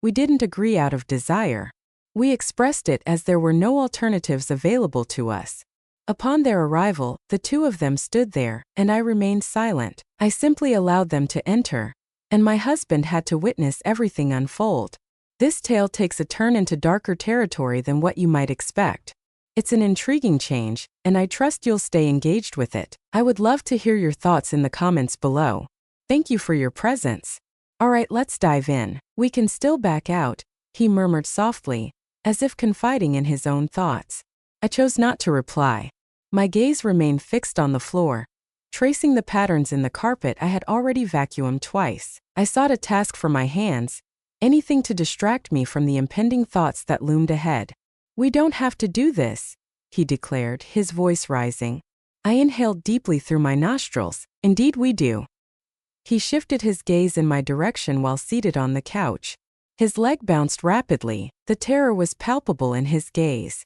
We didn't agree out of desire. We expressed it as there were no alternatives available to us. Upon their arrival, the two of them stood there, and I remained silent. I simply allowed them to enter, and my husband had to witness everything unfold. This tale takes a turn into darker territory than what you might expect. It's an intriguing change, and I trust you'll stay engaged with it. I would love to hear your thoughts in the comments below. Thank you for your presence. Alright, let's dive in. We can still back out, he murmured softly, as if confiding in his own thoughts. I chose not to reply. My gaze remained fixed on the floor, tracing the patterns in the carpet I had already vacuumed twice. I sought a task for my hands, anything to distract me from the impending thoughts that loomed ahead. We don't have to do this, he declared, his voice rising. I inhaled deeply through my nostrils. Indeed we do. He shifted his gaze in my direction while seated on the couch. His leg bounced rapidly, the terror was palpable in his gaze.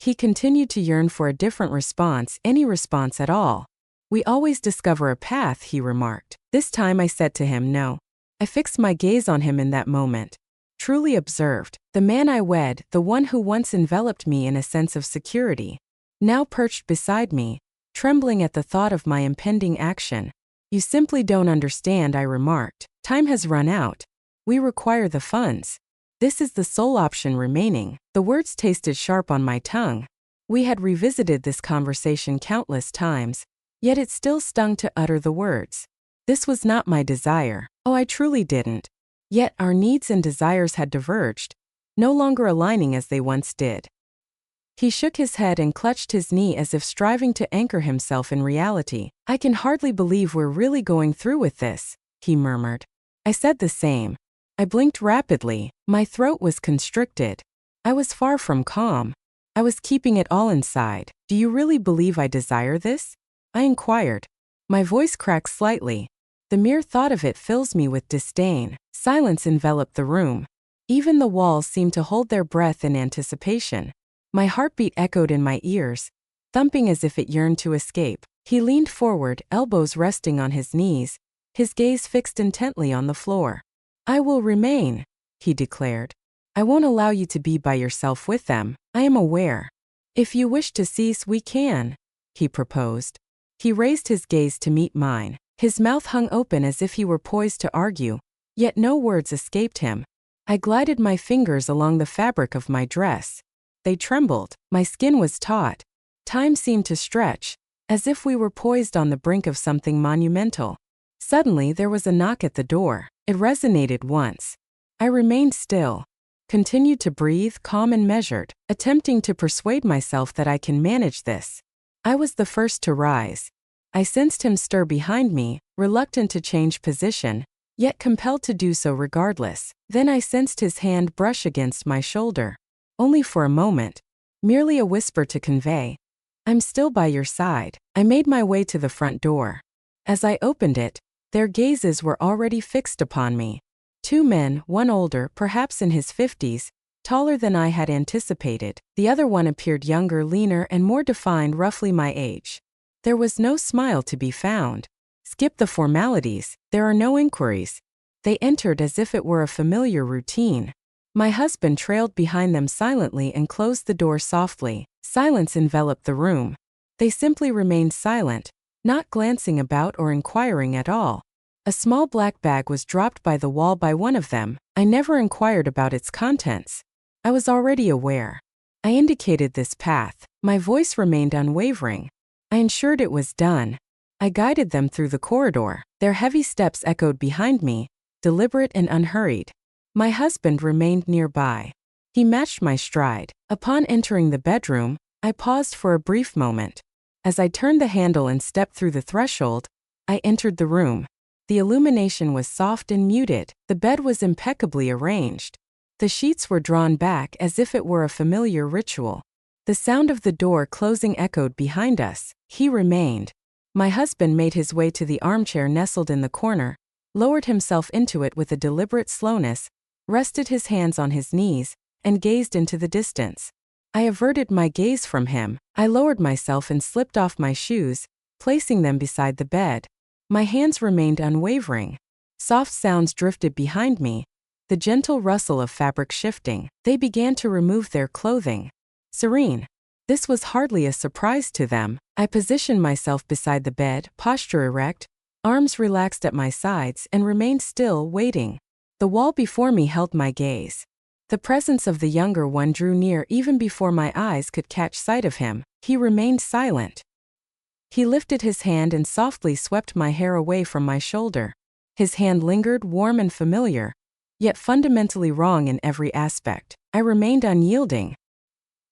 He continued to yearn for a different response, any response at all. We always discover a path, he remarked. This time I said to him no. I fixed my gaze on him in that moment. Truly observed, the man I wed, the one who once enveloped me in a sense of security, now perched beside me, trembling at the thought of my impending action. You simply don't understand, I remarked. Time has run out. We require the funds. This is the sole option remaining. The words tasted sharp on my tongue. We had revisited this conversation countless times, yet it still stung to utter the words. This was not my desire. Oh, I truly didn't. Yet our needs and desires had diverged, no longer aligning as they once did. He shook his head and clutched his knee as if striving to anchor himself in reality. I can hardly believe we're really going through with this, he murmured. I said the same. I blinked rapidly. My throat was constricted. I was far from calm. I was keeping it all inside. Do you really believe I desire this? I inquired. My voice cracked slightly. The mere thought of it fills me with disdain. Silence enveloped the room. Even the walls seemed to hold their breath in anticipation. My heartbeat echoed in my ears, thumping as if it yearned to escape. He leaned forward, elbows resting on his knees, his gaze fixed intently on the floor. I will remain, he declared. I won't allow you to be by yourself with them. I am aware. If you wish to cease, we can, he proposed. He raised his gaze to meet mine. His mouth hung open as if he were poised to argue, yet no words escaped him. I glided my fingers along the fabric of my dress. They trembled. My skin was taut. Time seemed to stretch, as if we were poised on the brink of something monumental. Suddenly there was a knock at the door. It resonated once. I remained still, continued to breathe, calm and measured, attempting to persuade myself that I can manage this. I was the first to rise. I sensed him stir behind me, reluctant to change position, yet compelled to do so regardless. Then I sensed his hand brush against my shoulder. Only for a moment, merely a whisper to convey, I'm still by your side. I made my way to the front door. As I opened it, their gazes were already fixed upon me. Two men, one older, perhaps in his 50s, taller than I had anticipated. The other one appeared younger, leaner, and more defined, roughly my age. There was no smile to be found. Skip the formalities, there are no inquiries. They entered as if it were a familiar routine. My husband trailed behind them silently and closed the door softly. Silence enveloped the room. They simply remained silent, not glancing about or inquiring at all. A small black bag was dropped by the wall by one of them. I never inquired about its contents. I was already aware. I indicated this path. My voice remained unwavering. I ensured it was done. I guided them through the corridor. Their heavy steps echoed behind me, deliberate and unhurried. My husband remained nearby. He matched my stride. Upon entering the bedroom, I paused for a brief moment. As I turned the handle and stepped through the threshold, I entered the room. The illumination was soft and muted. The bed was impeccably arranged. The sheets were drawn back as if it were a familiar ritual. The sound of the door closing echoed behind us. He remained. My husband made his way to the armchair nestled in the corner, lowered himself into it with a deliberate slowness, rested his hands on his knees, and gazed into the distance. I averted my gaze from him. I lowered myself and slipped off my shoes, placing them beside the bed. My hands remained unwavering. Soft sounds drifted behind me, the the gentle rustle of fabric shifting. They began to remove their clothing. Serene. This was hardly a surprise to them. I positioned myself beside the bed, posture erect, arms relaxed at my sides, and remained still, waiting. The wall before me held my gaze. The presence of the younger one drew near even before my eyes could catch sight of him. He remained silent. He lifted his hand and softly swept my hair away from my shoulder. His hand lingered, warm and familiar, yet fundamentally wrong in every aspect. I remained unyielding.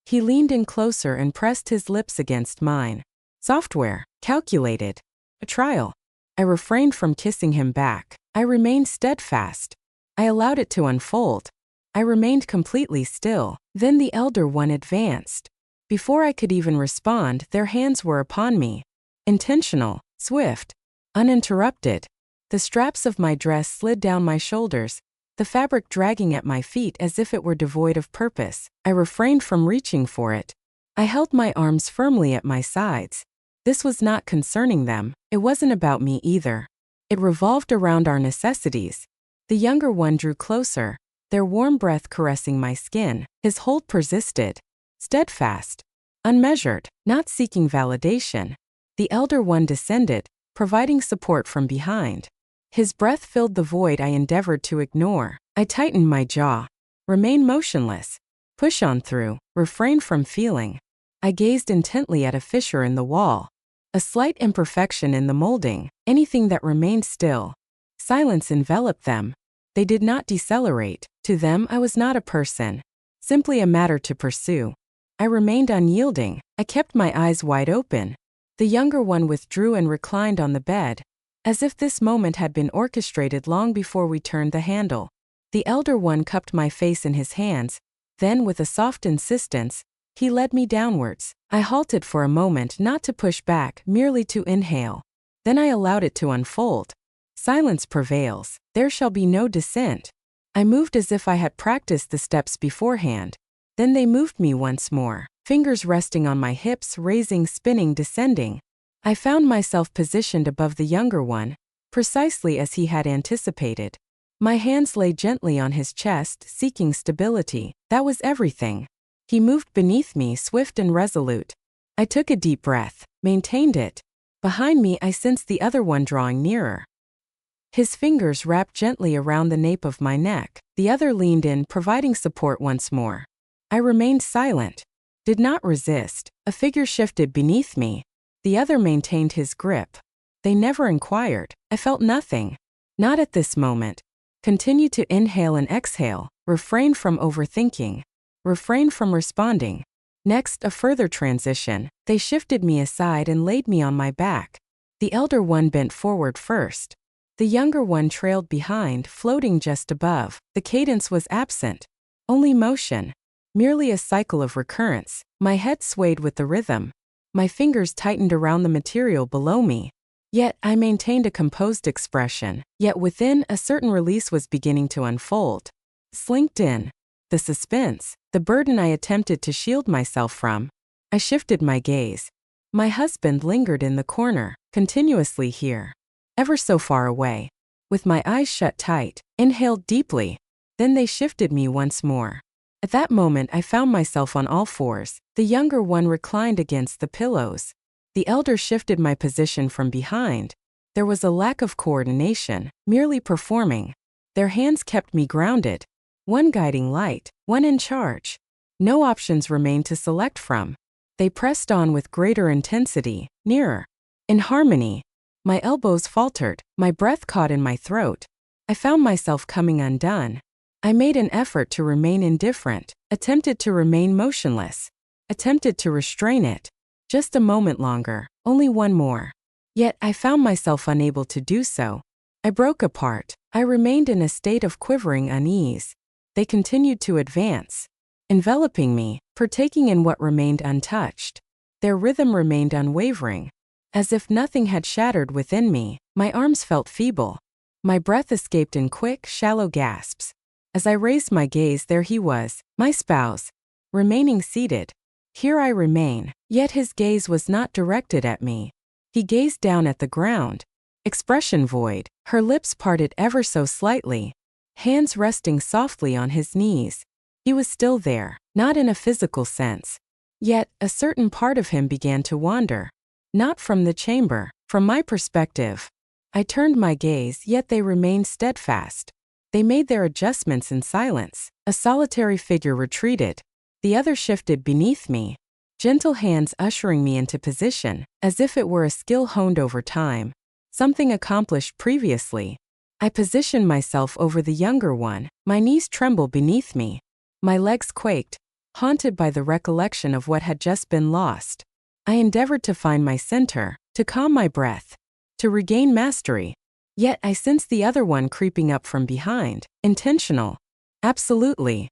He leaned in closer and pressed his lips against mine. Software, calculated. A trial. I refrained from kissing him back. I remained steadfast. I allowed it to unfold. I remained completely still. Then the elder one advanced. Before I could even respond, their hands were upon me. Intentional, swift, uninterrupted. The straps of my dress slid down my shoulders, the fabric dragging at my feet as if it were devoid of purpose. I refrained from reaching for it. I held my arms firmly at my sides. This was not concerning them. It wasn't about me either. It revolved around our necessities. The younger one drew closer, their warm breath caressing my skin. His hold persisted. Steadfast. Unmeasured. Not seeking validation. The elder one descended, providing support from behind. His breath filled the void I endeavored to ignore. I tightened my jaw. Remain motionless. Push on through. Refrain from feeling. I gazed intently at a fissure in the wall. A slight imperfection in the molding. Anything that remained still. Silence enveloped them. They did not decelerate. To them, I was not a person. Simply a matter to pursue. I remained unyielding. I kept my eyes wide open. The younger one withdrew and reclined on the bed, as if this moment had been orchestrated long before we turned the handle. The elder one cupped my face in his hands, then with a soft insistence, he led me downwards. I halted for a moment, not to push back, merely to inhale. Then I allowed it to unfold. Silence prevails. There shall be no dissent. I moved as if I had practiced the steps beforehand. Then they moved me once more, fingers resting on my hips, raising, spinning, descending. I found myself positioned above the younger one, precisely as he had anticipated. My hands lay gently on his chest, seeking stability. That was everything. He moved beneath me, swift and resolute. I took a deep breath, maintained it. Behind me, I sensed the other one drawing nearer. His fingers wrapped gently around the nape of my neck. The other leaned in, providing support once more. I remained silent. Did not resist. A figure shifted beneath me. The other maintained his grip. They never inquired. I felt nothing. Not at this moment. Continue to inhale and exhale. Refrain from overthinking. Refrain from responding. Next, a further transition. They shifted me aside and laid me on my back. The elder one bent forward first. The younger one trailed behind, floating just above. The cadence was absent. Only motion. Merely a cycle of recurrence. My head swayed with the rhythm. My fingers tightened around the material below me. Yet I maintained a composed expression. Yet within, a certain release was beginning to unfold. Slinked in. The suspense. The burden I attempted to shield myself from. I shifted my gaze. My husband lingered in the corner, continuously here. Ever so far away. With my eyes shut tight, inhaled deeply. Then they shifted me once more. At that moment I found myself on all fours. The younger one reclined against the pillows. The elder shifted my position from behind. There was a lack of coordination, merely performing. Their hands kept me grounded. One guiding light, one in charge. No options remained to select from. They pressed on with greater intensity, nearer. In harmony. My elbows faltered, my breath caught in my throat. I found myself coming undone. I made an effort to remain indifferent, attempted to remain motionless, attempted to restrain it. Just a moment longer, only one more. Yet I found myself unable to do so. I broke apart. I remained in a state of quivering unease. They continued to advance, enveloping me, partaking in what remained untouched. Their rhythm remained unwavering. As if nothing had shattered within me, my arms felt feeble. My breath escaped in quick, shallow gasps. As I raised my gaze, there he was, my spouse, remaining seated. Here I remain, yet his gaze was not directed at me. He gazed down at the ground. Expression void, her lips parted ever so slightly. hands resting softly on his knees. He was still there, not in a physical sense. Yet, a certain part of him began to wander. Not from the chamber, from my perspective. I turned my gaze, yet they remained steadfast. They made their adjustments in silence. A solitary figure retreated. The other shifted beneath me, gentle hands ushering me into position, as if it were a skill honed over time, something accomplished previously. I positioned myself over the younger one, my knees trembled beneath me. My legs quaked, haunted by the recollection of what had just been lost. I endeavored to find my center, to calm my breath, to regain mastery. Yet I sensed the other one creeping up from behind, intentional. Absolutely.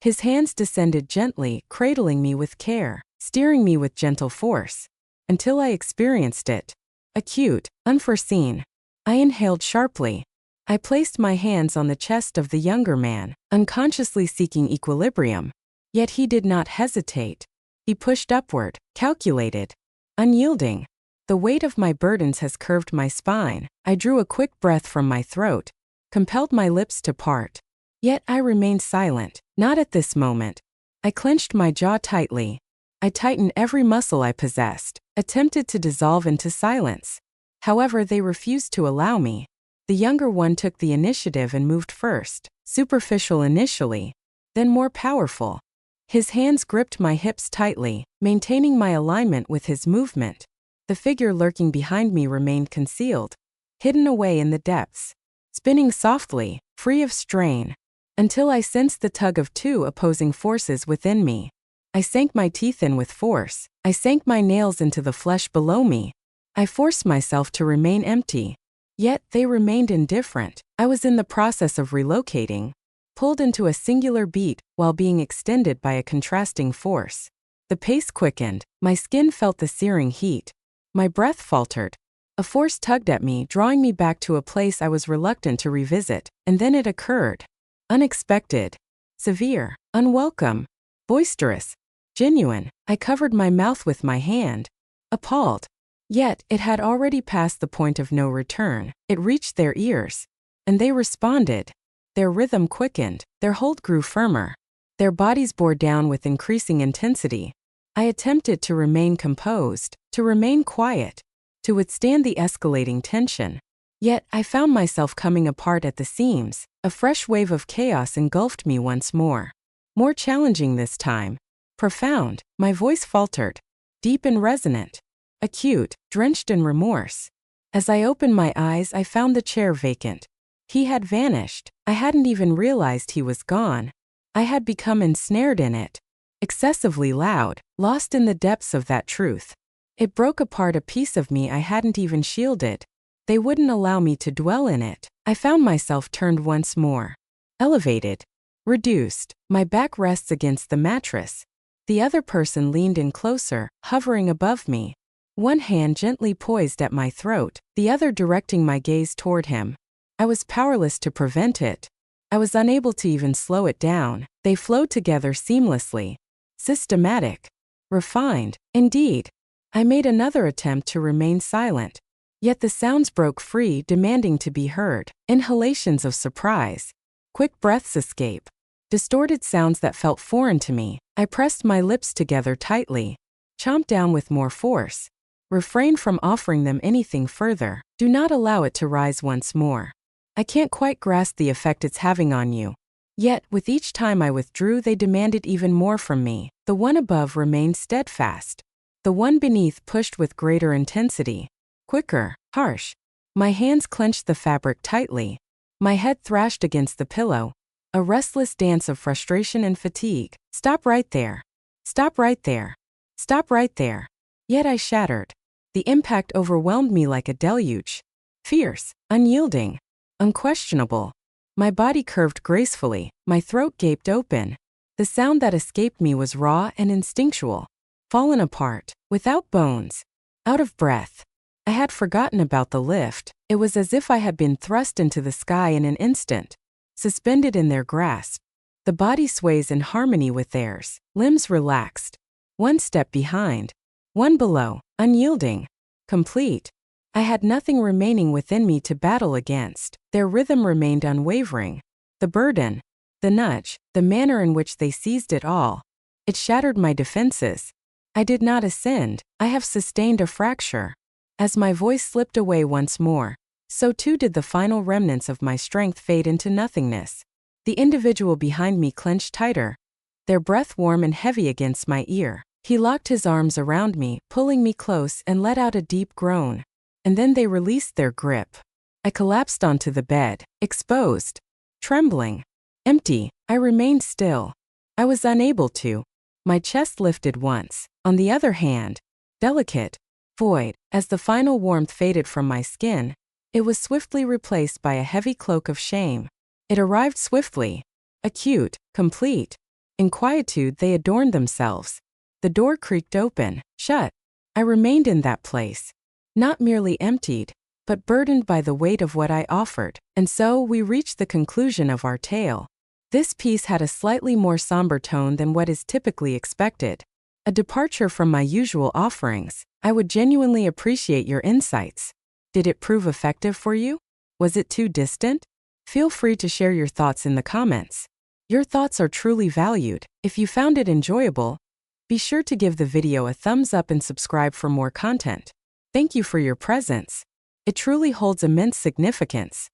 His hands descended gently, cradling me with care, steering me with gentle force, until I experienced it. Acute, unforeseen. I inhaled sharply. I placed my hands on the chest of the younger man, unconsciously seeking equilibrium. Yet he did not hesitate. He pushed upward, calculated, unyielding. The weight of my burdens has curved my spine. I drew a quick breath from my throat, compelled my lips to part. Yet I remained silent, not at this moment. I clenched my jaw tightly. I tightened every muscle I possessed, attempted to dissolve into silence. However, they refused to allow me. The younger one took the initiative and moved first, superficial initially, then more powerful. His hands gripped my hips tightly, maintaining my alignment with his movement. The figure lurking behind me remained concealed, hidden away in the depths, spinning softly, free of strain, until I sensed the tug of two opposing forces within me. I sank my teeth in with force. I sank my nails into the flesh below me. I forced myself to remain empty. Yet they remained indifferent. I was in the process of relocating, pulled into a singular beat while being extended by a contrasting force. The pace quickened. My skin felt the searing heat. My breath faltered. A force tugged at me, drawing me back to a place I was reluctant to revisit, and then it occurred. Unexpected, severe, unwelcome, boisterous, genuine. I covered my mouth with my hand, appalled. Yet it had already passed the point of no return. It reached their ears, and they responded. Their rhythm quickened, their hold grew firmer. Their bodies bore down with increasing intensity. I attempted to remain composed, to remain quiet, to withstand the escalating tension. Yet I found myself coming apart at the seams. A fresh wave of chaos engulfed me once more. More challenging this time. Profound. My voice faltered. Deep and resonant. Acute, drenched in remorse. As I opened my eyes, I found the chair vacant. He had vanished. I hadn't even realized he was gone. I had become ensnared in it. Excessively loud, lost in the depths of that truth. It broke apart a piece of me I hadn't even shielded. They wouldn't allow me to dwell in it. I found myself turned once more. Elevated. Reduced. My back rests against the mattress. The other person leaned in closer, hovering above me. One hand gently poised at my throat, the other directing my gaze toward him. I was powerless to prevent it. I was unable to even slow it down. They flowed together seamlessly. Systematic. Refined. Indeed. I made another attempt to remain silent. Yet the sounds broke free, demanding to be heard. Inhalations of surprise. Quick breaths escape. Distorted sounds that felt foreign to me. I pressed my lips together tightly. Chomped down with more force. Refrained from offering them anything further. Do not allow it to rise once more. I can't quite grasp the effect it's having on you. Yet, with each time I withdrew, they demanded even more from me. The one above remained steadfast. The one beneath pushed with greater intensity. Quicker, harsh. My hands clenched the fabric tightly. My head thrashed against the pillow. A restless dance of frustration and fatigue. Stop right there. Stop right there. Stop right there. Yet I shattered. The impact overwhelmed me like a deluge. Fierce, unyielding, unquestionable. My body curved gracefully, my throat gaped open. The sound that escaped me was raw and instinctual. Fallen apart, without bones, out of breath. I had forgotten about the lift. It was as if I had been thrust into the sky in an instant, suspended in their grasp. The body sways in harmony with theirs, limbs relaxed. One step behind, one below, unyielding, complete. I had nothing remaining within me to battle against. Their rhythm remained unwavering. The burden, the nudge, the manner in which they seized it all. It shattered my defenses. I did not ascend, I have sustained a fracture. As my voice slipped away once more, so too did the final remnants of my strength fade into nothingness. The individual behind me clenched tighter, their breath warm and heavy against my ear. He locked his arms around me, pulling me close, and let out a deep groan. And then they released their grip. I collapsed onto the bed, exposed, trembling, empty. I remained still. I was unable to. My chest lifted once. On the other hand, delicate, void, as the final warmth faded from my skin, it was swiftly replaced by a heavy cloak of shame. It arrived swiftly, acute, complete. In quietude they adorned themselves. The door creaked open, shut. I remained in that place, not merely emptied, but burdened by the weight of what I offered. And so we reached the conclusion of our tale. This piece had a slightly more somber tone than what is typically expected, a departure from my usual offerings. I would genuinely appreciate your insights. Did it prove effective for you? Was it too distant? Feel free to share your thoughts in the comments. Your thoughts are truly valued. If you found it enjoyable, be sure to give the video a thumbs up and subscribe for more content. Thank you for your presence. It truly holds immense significance.